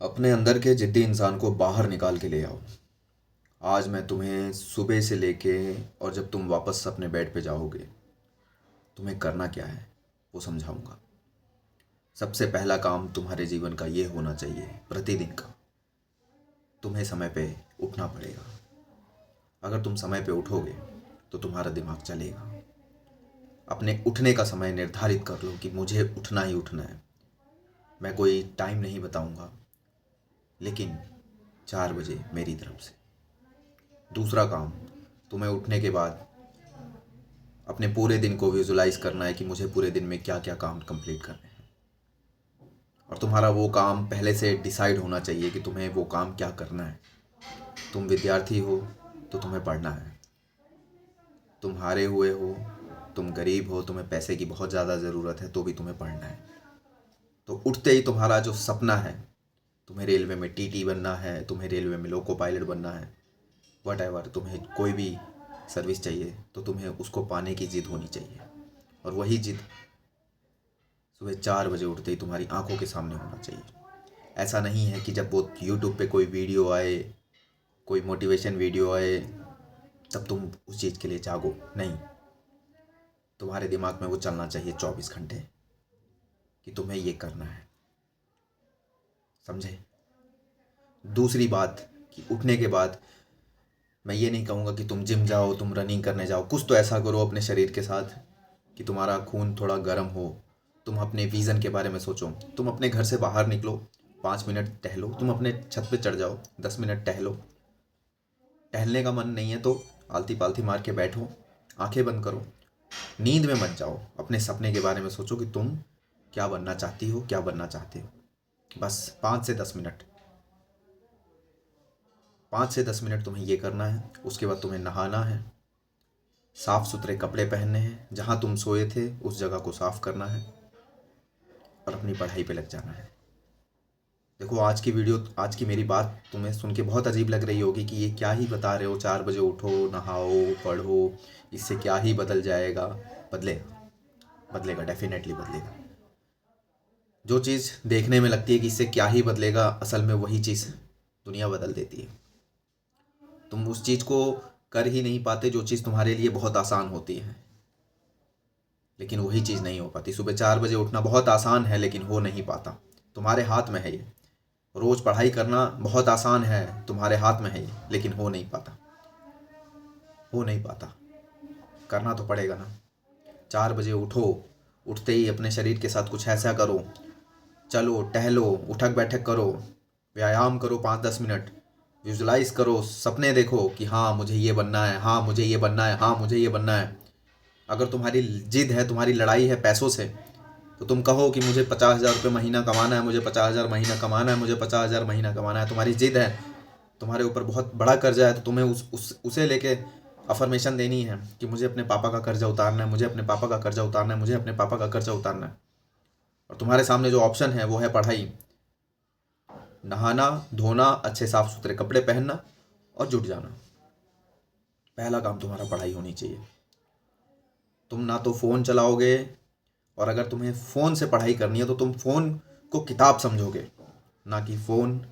अपने अंदर के जिद्दी इंसान को बाहर निकाल के ले आओ। आज मैं तुम्हें सुबह से लेके और जब तुम वापस अपने बेड पे जाओगे तुम्हें करना क्या है वो समझाऊंगा। सबसे पहला काम तुम्हारे जीवन का ये होना चाहिए, प्रतिदिन का तुम्हें समय पे उठना पड़ेगा। अगर तुम समय पे उठोगे तो तुम्हारा दिमाग चलेगा। अपने उठने का समय निर्धारित कर लो कि मुझे उठना ही उठना है। मैं कोई टाइम नहीं बताऊंगा, लेकिन 4 बजे मेरी तरफ से। दूसरा काम, तुम्हें उठने के बाद अपने पूरे दिन को विजुलाइज करना है कि मुझे पूरे दिन में क्या क्या काम कंप्लीट करने हैं। और तुम्हारा वो काम पहले से डिसाइड होना चाहिए कि तुम्हें वो काम क्या करना है। तुम विद्यार्थी हो तो तुम्हें पढ़ना है। तुम हारे हुए हो, तुम गरीब हो, तुम्हें पैसे की बहुत ज़्यादा ज़रूरत है तो भी तुम्हें पढ़ना है। तो उठते ही तुम्हारा जो सपना है, तुम्हें रेलवे में टीटी बनना है, तुम्हें रेलवे में लोको पायलट बनना है, वट एवर, तुम्हें कोई भी सर्विस चाहिए तो तुम्हें उसको पाने की जिद होनी चाहिए। और वही जिद सुबह 4 बजे उठते ही तुम्हारी आंखों के सामने होना चाहिए। ऐसा नहीं है कि जब वो यूट्यूब पे कोई वीडियो आए, कोई मोटिवेशन वीडियो आए, तब तुम उस चीज़ के लिए जागो। नहीं, तुम्हारे दिमाग में वो चलना चाहिए 24 घंटे कि तुम्हें ये करना है। समझे? दूसरी बात कि उठने के बाद मैं ये नहीं कहूँगा कि तुम जिम जाओ, तुम रनिंग करने जाओ। कुछ तो ऐसा करो अपने शरीर के साथ कि तुम्हारा खून थोड़ा गर्म हो। तुम अपने विज़न के बारे में सोचो। तुम अपने घर से बाहर निकलो, 5 मिनट टहलो। तुम अपने छत पे चढ़ जाओ, 10 मिनट टहलो। टहलने का मन नहीं है तो आलती पालती मार के बैठो, आंखें बंद करो। नींद में मत जाओ। अपने सपने के बारे में सोचो कि तुम क्या बनना चाहती हो, क्या बनना चाहते हो। बस 5 से 10 मिनट, 5 से 10 मिनट तुम्हें ये करना है। उसके बाद तुम्हें नहाना है, साफ़ सुथरे कपड़े पहनने हैं, जहाँ तुम सोए थे उस जगह को साफ़ करना है और अपनी पढ़ाई पे लग जाना है। देखो, आज की वीडियो, आज की मेरी बात तुम्हें सुन के बहुत अजीब लग रही होगी कि ये क्या ही बता रहे हो, 4 बजे उठो, नहाओ, पढ़ो, इससे क्या ही बदल जाएगा। बदलेगा, बदलेगा, डेफिनेटली बदलेगा। जो चीज़ देखने में लगती है कि इससे क्या ही बदलेगा, असल में वही चीज़ दुनिया बदल देती है। तुम उस चीज़ को कर ही नहीं पाते जो चीज़ तुम्हारे लिए बहुत आसान होती है, लेकिन वही चीज़ नहीं हो पाती। सुबह 4 बजे उठना बहुत आसान है लेकिन हो नहीं पाता। तुम्हारे हाथ में है ये। रोज़ पढ़ाई करना बहुत आसान है, तुम्हारे हाथ में है ये, लेकिन हो नहीं पाता। हो नहीं पाता। करना तो पड़ेगा ना। 4 बजे उठो, उठते ही अपने शरीर के साथ कुछ ऐसा करो, चलो, टहलो, उठक बैठक करो, व्यायाम करो 5-10 मिनट, विजुलाइज करो, सपने देखो कि हाँ मुझे ये बनना है, हाँ मुझे ये बनना है, हाँ मुझे ये बनना है। अगर तुम्हारी जिद है, तुम्हारी लड़ाई है पैसों से, तो तुम कहो कि मुझे 50,000 रुपये महीना कमाना है, मुझे 50,000 महीना कमाना है, मुझे 50,000 महीना कमाना है। तुम्हारी जिद है, तुम्हारे ऊपर बहुत बड़ा कर्जा है, तो तुम्हें उसे लेके अफर्मेशन देनी है कि मुझे अपने पापा का कर्जा उतारना है, मुझे अपने पापा का कर्जा उतारना है, मुझे अपने पापा का कर्जा उतारना है। और तुम्हारे सामने जो ऑप्शन है वो है पढ़ाई, नहाना, धोना, अच्छे साफ सुथरे कपड़े पहनना और जुट जाना। पहला काम तुम्हारा पढ़ाई होनी चाहिए। तुम ना तो फ़ोन चलाओगे, और अगर तुम्हें फ़ोन से पढ़ाई करनी है तो तुम फ़ोन को किताब समझोगे, ना कि फ़ोन,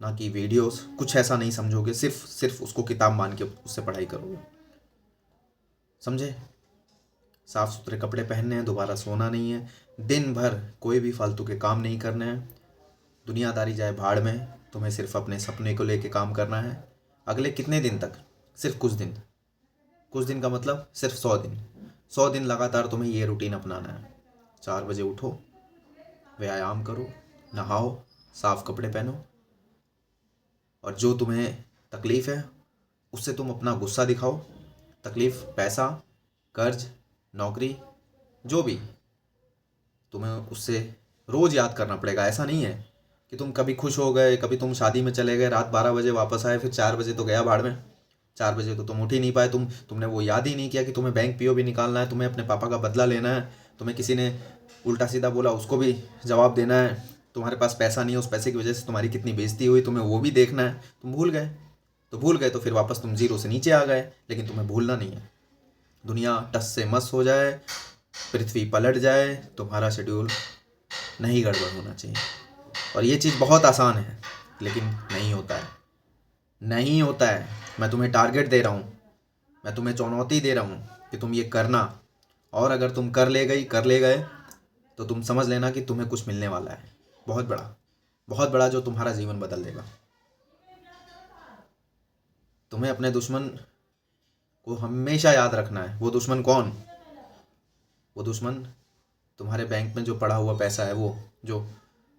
ना कि वीडियोस। कुछ ऐसा नहीं समझोगे, सिर्फ सिर्फ उसको किताब मान के उससे पढ़ाई करोगे। समझे? साफ़ सुथरे कपड़े पहनने हैं, दोबारा सोना नहीं है, दिन भर कोई भी फालतू के काम नहीं करने हैं। दुनियादारी जाए भाड़ में, तुम्हें सिर्फ अपने सपने को लेके काम करना है। अगले कितने दिन तक? सिर्फ कुछ दिन। कुछ दिन का मतलब सिर्फ 100 दिन। 100 दिन लगातार तुम्हें ये रूटीन अपनाना है। 4 बजे उठो, व्यायाम करो, नहाओ, साफ कपड़े पहनो, और जो तुम्हें तकलीफ़ है उससे तुम अपना गुस्सा दिखाओ। तकलीफ़, पैसा, कर्ज, नौकरी, जो भी, तुम्हें उससे रोज़ याद करना पड़ेगा। ऐसा नहीं है कि तुम कभी खुश हो गए, कभी तुम शादी में चले गए, रात 12 बजे वापस आए, फिर 4 बजे तो गया भाड़ में। 4 बजे तो तुम उठ ही नहीं पाए। तुमने वो याद ही नहीं किया कि तुम्हें बैंक पीओ भी निकालना है, तुम्हें अपने पापा का बदला लेना है, तुम्हें किसी ने उल्टा सीधा बोला उसको भी जवाब देना है, तुम्हारे पास पैसा नहीं है, उस पैसे की वजह से तुम्हारी कितनी बेइज्जती हुई, तुम्हें वो भी देखना है। तुम भूल गए। तो भूल गए तो फिर वापस तुम जीरो से नीचे आ गए, लेकिन तुम्हें भूलना नहीं है। दुनिया टस से मस हो जाए, पृथ्वी पलट जाए, तुम्हारा शेड्यूल नहीं गड़बड़ होना चाहिए। और ये चीज़ बहुत आसान है, लेकिन नहीं होता है, नहीं होता है। मैं तुम्हें टारगेट दे रहा हूँ, मैं तुम्हें चुनौती दे रहा हूँ कि तुम ये करना, और अगर तुम कर ले गए तो तुम समझ लेना कि तुम्हें कुछ मिलने वाला है बहुत बड़ा, जो तुम्हारा जीवन बदल देगा। तुम्हें अपने दुश्मन को हमेशा याद रखना है। वो दुश्मन कौन? वो दुश्मन तुम्हारे बैंक में जो पड़ा हुआ पैसा है, वो जो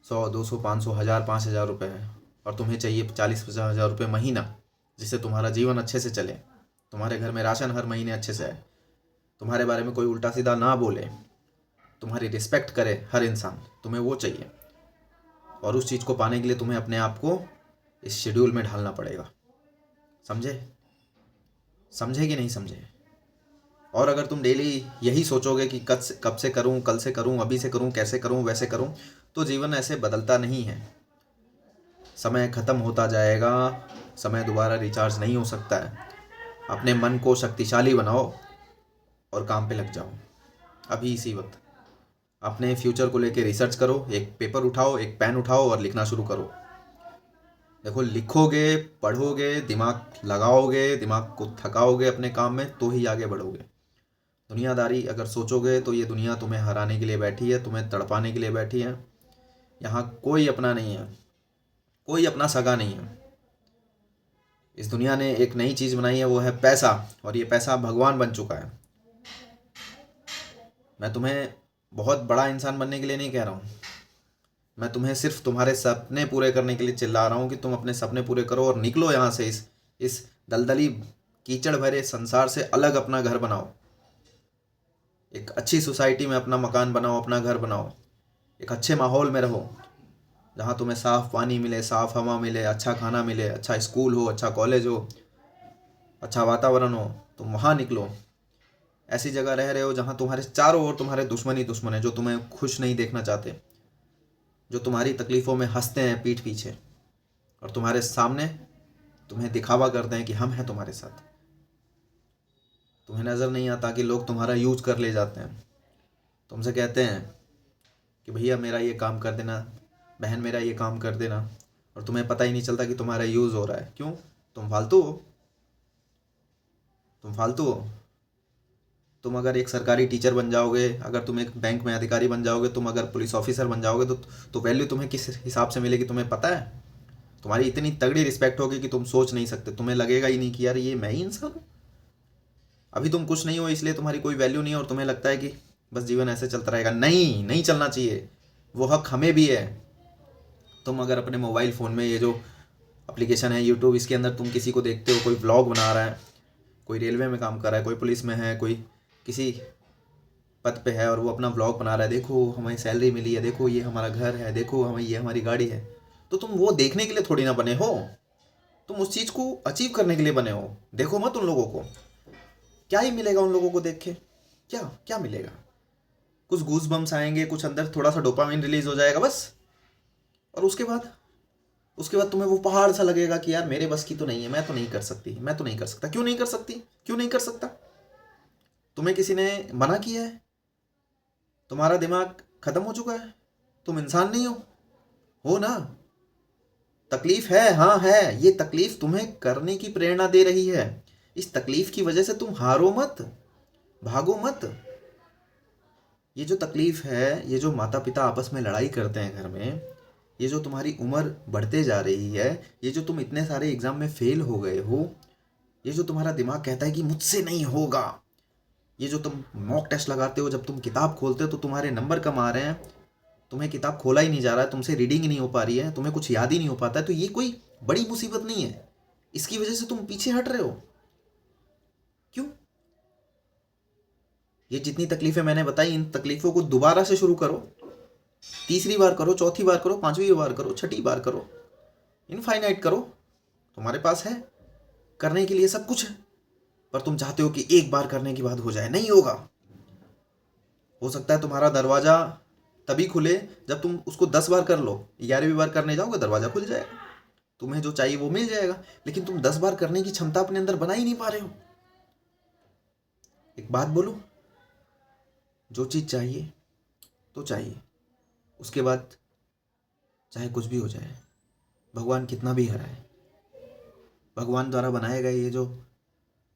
100, 200, 500, 1000, 5000 रुपये है, और तुम्हें चाहिए 40-50 हज़ार रुपये महीना, जिससे तुम्हारा जीवन अच्छे से चले, तुम्हारे घर में राशन हर महीने अच्छे से आए, तुम्हारे बारे में कोई उल्टा सीधा ना बोले, तुम्हारी रिस्पेक्ट करे हर इंसान, तुम्हें वो चाहिए। और उस चीज़ को पाने के लिए तुम्हें अपने आप को इस शेड्यूल में ढालना पड़ेगा। समझे? समझे कि नहीं समझे? और अगर तुम डेली यही सोचोगे कि कब से करूं, कल से करूं, अभी से करूं, कैसे करूं, वैसे करूं, तो जीवन ऐसे बदलता नहीं है। समय खत्म होता जाएगा, समय दोबारा रिचार्ज नहीं हो सकता है। अपने मन को शक्तिशाली बनाओ और काम पे लग जाओ अभी इसी वक्त। अपने फ्यूचर को लेके रिसर्च करो, एक पेपर उठाओ, एक पेन उठाओ और लिखना शुरू करो। देखो, लिखोगे, पढ़ोगे, दिमाग लगाओगे, दिमाग को थकाओगे अपने काम में, तो ही आगे बढ़ोगे। दुनियादारी अगर सोचोगे तो ये दुनिया तुम्हें हराने के लिए बैठी है, तुम्हें तड़पाने के लिए बैठी है। यहाँ कोई अपना नहीं है, कोई अपना सगा नहीं है। इस दुनिया ने एक नई चीज़ बनाई है, वो है पैसा, और ये पैसा भगवान बन चुका है। मैं तुम्हें बहुत बड़ा इंसान बनने के लिए नहीं कह रहा हूँ, मैं तुम्हें सिर्फ तुम्हारे सपने पूरे करने के लिए चिल्ला रहा हूँ कि तुम अपने सपने पूरे करो और निकलो यहाँ से, इस दलदली कीचड़ भरे संसार से अलग अपना घर बनाओ। एक अच्छी सोसाइटी में अपना मकान बनाओ, अपना घर बनाओ। एक अच्छे माहौल में रहो, जहाँ तुम्हें साफ़ पानी मिले, साफ़ हवा मिले, अच्छा खाना मिले, अच्छा स्कूल हो, अच्छा कॉलेज हो, अच्छा वातावरण हो। तुम वहाँ निकलो। ऐसी जगह रह रहे हो जहाँ तुम्हारे चारों ओर तुम्हारे दुश्मन ही दुश्मन है, जो तुम्हें खुश नहीं देखना चाहते, जो तुम्हारी तकलीफ़ों में हंसते हैं पीठ पीछे, और तुम्हारे सामने तुम्हें दिखावा करते हैं कि हम हैं तुम्हारे साथ। तुम्हें नज़र नहीं आता कि लोग तुम्हारा यूज कर ले जाते हैं। तुमसे कहते हैं कि भैया मेरा ये काम कर देना, बहन मेरा ये काम कर देना, और तुम्हें पता ही नहीं चलता कि तुम्हारा यूज़ हो रहा है। क्यों? तुम फालतू हो, तुम फालतू हो। तुम अगर एक सरकारी टीचर बन जाओगे, अगर तुम एक बैंक में अधिकारी बन जाओगे, तुम अगर पुलिस ऑफिसर बन जाओगे, तो वैल्यू तुम्हें किस हिसाब से मिलेगी तुम्हें पता है? तुम्हारी इतनी तगड़ी रिस्पेक्ट होगी कि तुम सोच नहीं सकते। तुम्हें लगेगा ही नहीं कि यार ये मैं ही इंसान हूँ। अभी तुम कुछ नहीं हो, इसलिए तुम्हारी कोई वैल्यू नहीं है, और तुम्हें लगता है कि बस जीवन ऐसे चलता रहेगा। नहीं, नहीं चलना चाहिए। वो हक हमें भी है। तुम अगर अपने मोबाइल फ़ोन में ये जो एप्लीकेशन है यूट्यूब, इसके अंदर तुम किसी को देखते हो, कोई व्लॉग बना रहा है, कोई रेलवे में काम कर रहा है, कोई पुलिस में है, कोई किसी पद पे है, और वो अपना व्लॉग बना रहा है, देखो हमें सैलरी मिली है, देखो ये हमारा घर है, देखो हमें ये हमारी गाड़ी है, तो तुम वो देखने के लिए थोड़ी ना बने हो, तुम उस चीज़ को अचीव करने के लिए बने हो। देखो मत उन लोगों को। क्या ही मिलेगा उन लोगों को देख के? क्या क्या मिलेगा? कुछ गूज बम्स आएंगे, कुछ अंदर थोड़ा सा डोपामिन रिलीज हो जाएगा बस। और उसके बाद तुम्हें वो पहाड़ सा लगेगा कि यार मेरे बस की तो नहीं है, मैं तो नहीं कर सकती, मैं तो नहीं कर सकता। क्यों नहीं कर सकती? क्यों नहीं कर सकता? तुम्हें किसी ने मना किया है? तुम्हारा दिमाग खत्म हो चुका है? तुम इंसान नहीं हो ना? तकलीफ है, हाँ है। ये तकलीफ तुम्हें करने की प्रेरणा दे रही है। इस तकलीफ की वजह से तुम हारो मत, भागो मत। ये जो तकलीफ है, ये जो माता पिता आपस में लड़ाई करते हैं घर में, ये जो तुम्हारी उम्र बढ़ते जा रही है, ये जो तुम इतने सारे एग्जाम में फेल हो गए हो, ये जो तुम्हारा दिमाग कहता है कि मुझसे नहीं होगा, ये जो तुम मॉक टेस्ट लगाते हो, जब तुम किताब खोलते हो तो तुम्हारे नंबर कम आ रहे हैं, तुम्हें किताब खोला ही नहीं जा रहा है, तुमसे रीडिंग ही नहीं हो पा रही है, तुम्हें कुछ याद ही नहीं हो पाता है, तो ये कोई बड़ी मुसीबत नहीं है। इसकी वजह से तुम पीछे हट रहे हो। क्यों? ये जितनी तकलीफें मैंने बताई, इन तकलीफों को दोबारा से शुरू करो। तीसरी बार करो, चौथी बार करो, पांचवी बार करो, छठी बार करो, इनफाइनाइट करो। तुम्हारे पास है करने के लिए सब कुछ है, पर तुम चाहते हो कि एक बार करने के बाद हो जाए। नहीं होगा। हो सकता है तुम्हारा दरवाजा तभी खुले जब तुम उसको 10 बार कर लो। 11वीं बार करने जाओगे, दरवाजा खुल जाएगा, तुम्हें जो चाहिए वो मिल जाएगा। लेकिन तुम 10 बार करने की क्षमता अपने अंदर बना ही नहीं पा रहे हो। एक बात बोलो, जो चीज़ चाहिए तो चाहिए, उसके बाद चाहे कुछ भी हो जाए, भगवान कितना भी हराए, भगवान द्वारा बनाए गए ये जो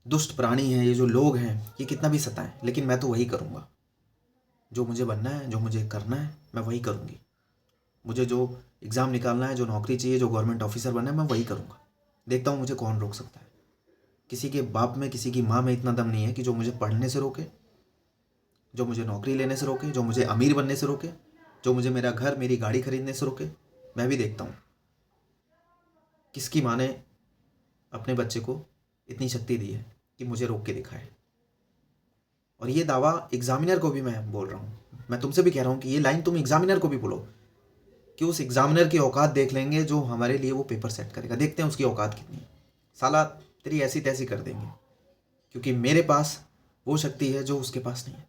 दुष्ट प्राणी हैं, ये जो लोग हैं, ये कितना भी सताएं, लेकिन मैं तो वही करूँगा। जो मुझे बनना है, जो मुझे करना है, मैं वही करूँगी। मुझे जो एग्ज़ाम निकालना है, जो नौकरी चाहिए, जो गवर्नमेंट ऑफिसर बनना है, मैं वही करूँगा। देखता हूँ मुझे कौन रोक सकता है। किसी के बाप में, किसी की माँ में इतना दम नहीं है कि जो मुझे पढ़ने से रोके, जो मुझे नौकरी लेने से रोके, जो मुझे अमीर बनने से रोके, जो मुझे मेरा घर, मेरी गाड़ी खरीदने से रोके। मैं भी देखता हूँ किसकी माँ ने अपने बच्चे को इतनी शक्ति दी है कि मुझे रोक के दिखाए। और ये दावा एग्जामिनर को भी मैं बोल रहा हूँ, मैं तुमसे भी कह रहा हूँ कि ये लाइन तुम एग्जामिनर को भी बोलो, कि उस एग्जामिनर की औकात देख लेंगे जो हमारे लिए वो पेपर सेट करेगा। देखते हैं उसकी औकात कितनी है। साला तेरी ऐसी तैसी कर देंगे, क्योंकि मेरे पास वो शक्ति है जो उसके पास नहीं है।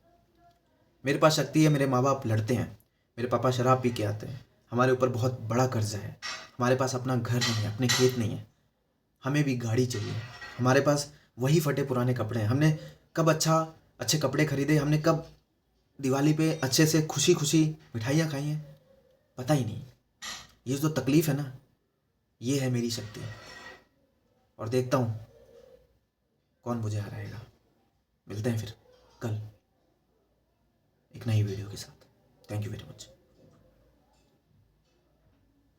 मेरे पास शक्ति है, मेरे माँ बाप लड़ते हैं, मेरे पापा शराब पी के आते हैं, हमारे ऊपर बहुत बड़ा कर्जा है, हमारे पास अपना घर नहीं है, अपने खेत नहीं है, हमें भी गाड़ी चाहिए, हमारे पास वही फटे पुराने कपड़े हैं। हमने कब अच्छे कपड़े खरीदे, हमने कब दिवाली पे अच्छे से खुशी खुशी मिठाइयाँ खाई हैं, पता ही नहीं। ये जो तकलीफ है ना, ये है मेरी शक्ति। और देखता हूँ कौन मुझे हराएगा। मिलते हैं फिर कल एक नई वीडियो के साथ। Thank you very much.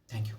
Thank you.